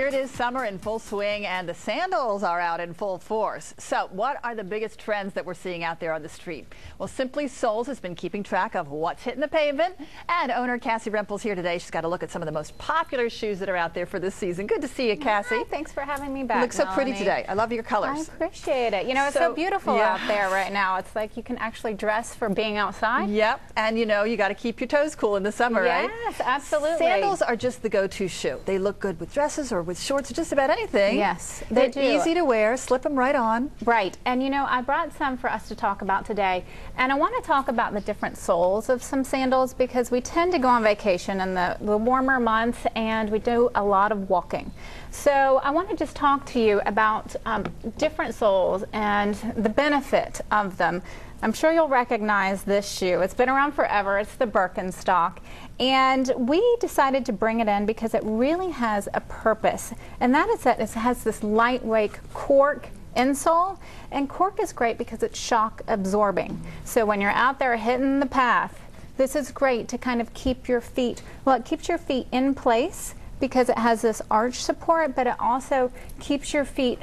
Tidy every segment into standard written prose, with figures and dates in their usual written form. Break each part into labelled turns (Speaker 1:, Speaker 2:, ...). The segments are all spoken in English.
Speaker 1: Here it is, summer in full swing, and the sandals are out in full force. So what are the biggest trends that we're seeing out there on the street? Well, SimplySoles has been keeping track of what's hitting the pavement, and owner Kassie Rempel's here today. She's got a look at some of the most popular shoes that are out there for this season. Good to see you, Kassie.
Speaker 2: Hi, thanks for having me back.
Speaker 1: You look so pretty
Speaker 2: Melanie.
Speaker 1: today. I love your colors.
Speaker 2: I appreciate it. You know, it's so beautiful out there right now. It's like you can actually dress for being outside.
Speaker 1: Yep, and you know, you got to keep your toes cool in the summer, right?
Speaker 2: Yes, absolutely.
Speaker 1: Sandals are just the go-to shoe. They look good with dresses or with shorts or just about anything.
Speaker 2: Yes,
Speaker 1: they're easy to wear, slip them right on. Right,
Speaker 2: and you know, I brought some for us to talk about today, and I want to talk about the different soles of some sandals because we tend to go on vacation in the warmer months and we do a lot of walking. So I want to just talk to you about different soles and the benefit of them. I'm sure you'll recognize this shoe. It's been around forever. It's the Birkenstock. And we decided to bring it in because it really has a purpose. And that is that it has this lightweight cork insole. And cork is great because it's shock absorbing. So when you're out there hitting the path, this is great to kind of keep your feet, well, it keeps your feet in place because it has this arch support, but it also keeps your feet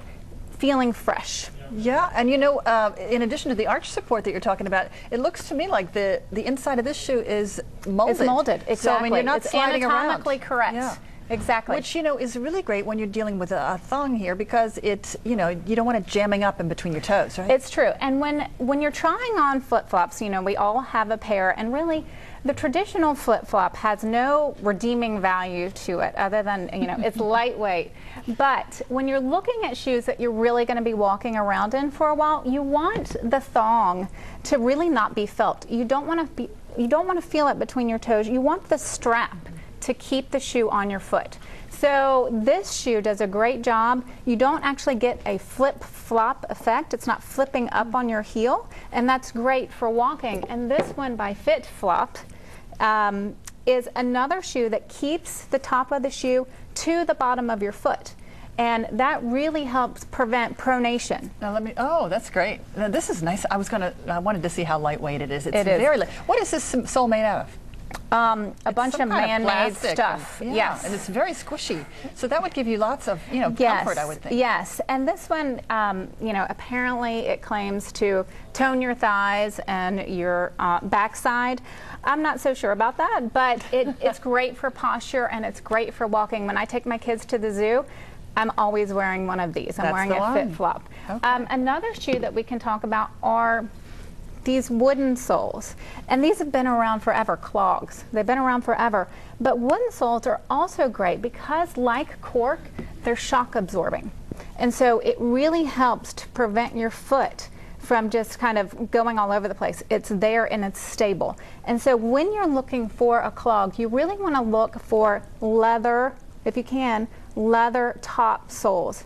Speaker 2: feeling fresh.
Speaker 1: Yeah, and you know, in addition to the arch support that you're talking about, it looks to me like the inside of this shoe is molded.
Speaker 2: It's molded, exactly.
Speaker 1: So I mean, you're not sliding around.
Speaker 2: It's anatomically correct.
Speaker 1: Yeah.
Speaker 2: Exactly.
Speaker 1: Which, you know, is really great when you're dealing with a thong here because it's, you know, you don't want it jamming up in between your toes, right?
Speaker 2: It's true. And when you're trying on flip-flops, you know, we all have a pair, and really the traditional flip-flop has no redeeming value to it other than, you know, it's lightweight. But when you're looking at shoes that you're really going to be walking around in for a while, you want the thong to really not be felt. You don't want to feel it between your toes. You want the strap to keep the shoe on your foot. So this shoe does a great job. You don't actually get a flip-flop effect. It's not flipping up on your heel, and that's great for walking. And this one by FitFlop is another shoe that keeps the top of the shoe to the bottom of your foot. And that really helps prevent pronation.
Speaker 1: Now let me, oh, that's great. Now this is nice. I wanted to see how lightweight it is. It's very light. What is this sole made out of?
Speaker 2: A bunch of man-made stuff.
Speaker 1: And,
Speaker 2: yes,
Speaker 1: and it's very squishy. So that would give you lots of, you know, comfort, I would think.
Speaker 2: Yes, and this one, you know, apparently it claims to tone your thighs and your backside. I'm not so sure about that, but it's great for posture and it's great for walking. When I take my kids to the zoo, I'm always wearing one of these. I'm wearing a FitFlop. Okay. Another shoe that we can talk about are these wooden soles, and these have been around forever, clogs. They've been around forever, but wooden soles are also great because, like cork, they're shock absorbing, and so it really helps to prevent your foot from just kind of going all over the place. It's there and it's stable, and so when you're looking for a clog, you really want to look for leather, if you can, leather top soles,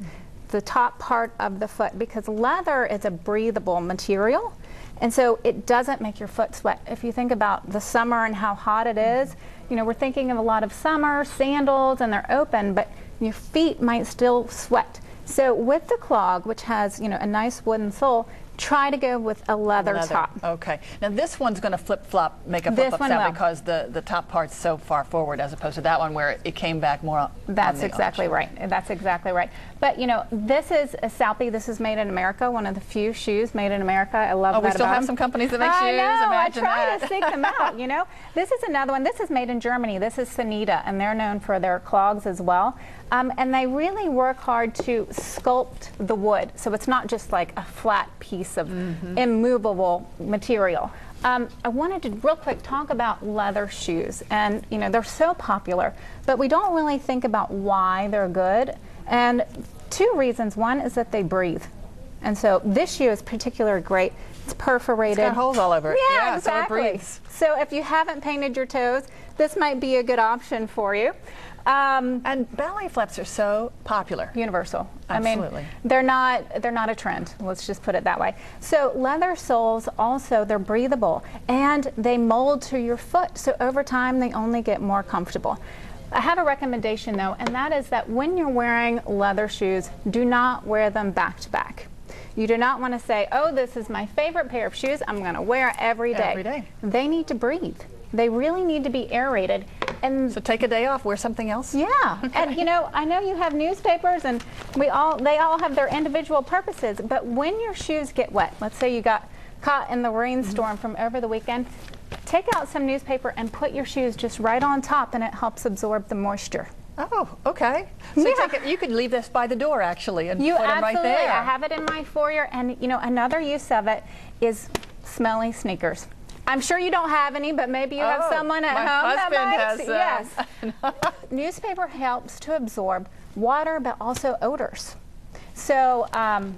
Speaker 2: the top part of the foot, because leather is a breathable material. And so it doesn't make your foot sweat. If you think about the summer and how hot it is, you know, we're thinking of a lot of summer sandals and they're open, but your feet might still sweat. So with the clog, which has, you know, a nice wooden sole, try to go with a leather top.
Speaker 1: Okay. Now this one's going to flip-flop, make a flip-up sound because the top part's so far forward as opposed to that one where it came back more.
Speaker 2: That's exactly right. That's exactly right. But you know, this is a Salpy. This is made in America. One of the few shoes made in America. I love that.
Speaker 1: Oh, we still have some companies that make shoes.
Speaker 2: I know.
Speaker 1: Imagine
Speaker 2: I try
Speaker 1: that.
Speaker 2: to seek them out. You know, this is another one. This is made in Germany. This is Sanita, and they're known for their clogs as well. And they really work hard to sculpt the wood, so it's not just like a flat piece of immovable material. I wanted to real quick talk about leather shoes, and you know, they're so popular, but we don't really think about why they're good, and two reasons. One is that they breathe, and so this shoe is particularly great. It's perforated.
Speaker 1: It's got holes all over it.
Speaker 2: Yeah, exactly.
Speaker 1: So it breathes.
Speaker 2: So if you haven't painted your toes, this might be a good option for you.
Speaker 1: And ballet flaps are so popular.
Speaker 2: Universal.
Speaker 1: Absolutely.
Speaker 2: I mean, they're not a trend. Let's just put it that way. So leather soles also, they're breathable and they mold to your foot. So over time, they only get more comfortable. I have a recommendation though, and that is that when you're wearing leather shoes, do not wear them back to back. You do not want to say, oh, this is my favorite pair of shoes, I'm going to wear it every day.
Speaker 1: Every day.
Speaker 2: They need to breathe. They really need to be aerated. And
Speaker 1: so take a day off, wear something else?
Speaker 2: Yeah, and you know, I know you have newspapers and they all have their individual purposes, but when your shoes get wet, let's say you got caught in the rainstorm from over the weekend, take out some newspaper and put your shoes just right on top, and it helps absorb the moisture.
Speaker 1: Oh, okay. So you could leave this by the door actually and put them right there.
Speaker 2: I have it in my foyer, and you know, another use of it is smelly sneakers. I'm sure you don't have any, but maybe you have someone at home that might. Yes. Newspaper helps to absorb water, but also odors. So,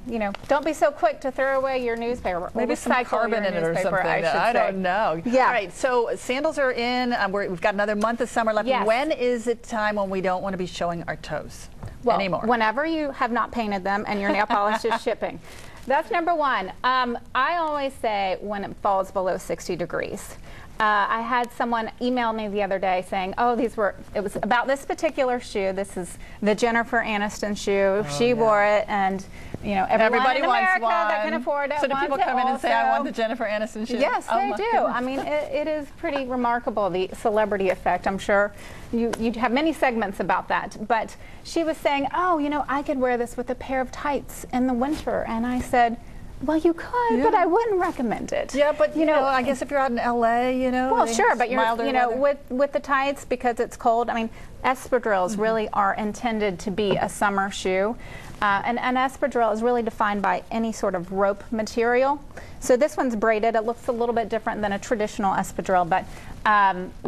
Speaker 2: you know, don't be so quick to throw away your newspaper.
Speaker 1: Maybe some carbon in it or something. I don't know.
Speaker 2: Yeah.
Speaker 1: All right, so sandals are in. We've got another month of summer left.
Speaker 2: Yes.
Speaker 1: When is it time when we don't want to be showing our toes anymore?
Speaker 2: Whenever you have not painted them and your nail polish is shipping. That's number one. I always say when it falls below 60 degrees. I had someone email me the other day saying, oh, it was about this particular shoe. This is the Jennifer Aniston shoe. She wore it, and you know, everybody in America that can afford it.
Speaker 1: So do people come in and say, I want the Jennifer Aniston shoe?
Speaker 2: Yes, they do. I mean, it is pretty remarkable, the celebrity effect. I'm sure you have many segments about that. But she was saying, oh, you know, I could wear this with a pair of tights in the winter. And I said, well, you could, but I wouldn't recommend it.
Speaker 1: Yeah, but you know, I guess if you're out in LA, you know.
Speaker 2: Well, sure, but you know, with the tights, because it's cold. I mean, espadrilles really are intended to be a summer shoe, and an espadrille is really defined by any sort of rope material. So this one's braided. It looks a little bit different than a traditional espadrille, but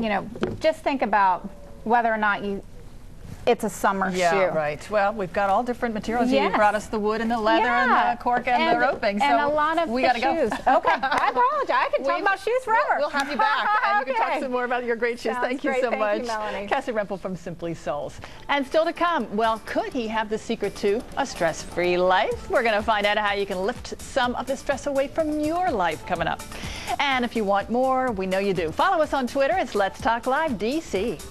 Speaker 2: you know, just think about whether or not it's a summer shoe.
Speaker 1: Yeah, right. Well, we've got all different materials. You brought us the wood and the leather and the cork and the roping.
Speaker 2: And
Speaker 1: so
Speaker 2: a lot of
Speaker 1: we got to go.
Speaker 2: Okay, I apologize. I can talk about shoes forever.
Speaker 1: We'll have you back, and you can talk some more about your great shoes.
Speaker 2: Sounds
Speaker 1: Thank you
Speaker 2: great.
Speaker 1: so
Speaker 2: Thank
Speaker 1: much.
Speaker 2: you, Melanie.
Speaker 1: Kassie Rempel from SimplySoles. And still to come, well, could he have the secret to a stress-free life? We're going to find out how you can lift some of the stress away from your life coming up. And if you want more, we know you do. Follow us on Twitter. It's Let's Talk Live DC.